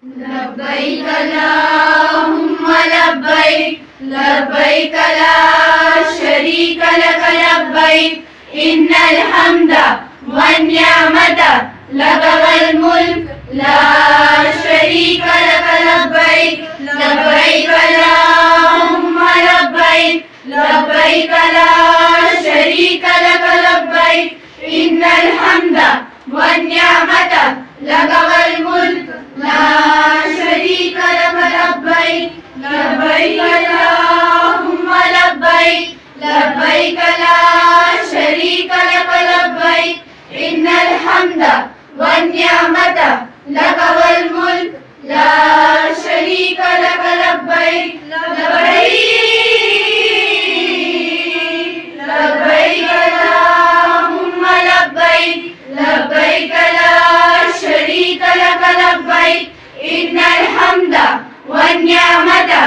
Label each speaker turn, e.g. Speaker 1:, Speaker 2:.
Speaker 1: लब्बैक अल्लाहुम्मा लब्बैक लब्बैक ला शरीक लक लब्बैक इन्नल हम्दा one निअमता luck वल मुल्क ला शरीक लक लब्बैक लब्बैक अल्लाहुम्मा लब्बैक लब्बैक ला शरीक लक लब्बैक इन्नल हम्दा वन निअमता लक वल मुल्क ला शरीक लक लब्बैक लब्बैक अल्लाहुम्मा लब्बैक लब्बैक ला शरीक लक लब्बैक इन्नल हम्दा वन निअमता लक वल मुल्क ला शरीक लक लब्बैक लब्बैक लब्बैक अल्लाहुम्मा लब्बैक लब्बैक ला शरीक लक लब्बैक इन्नल हम्दा वन निअमता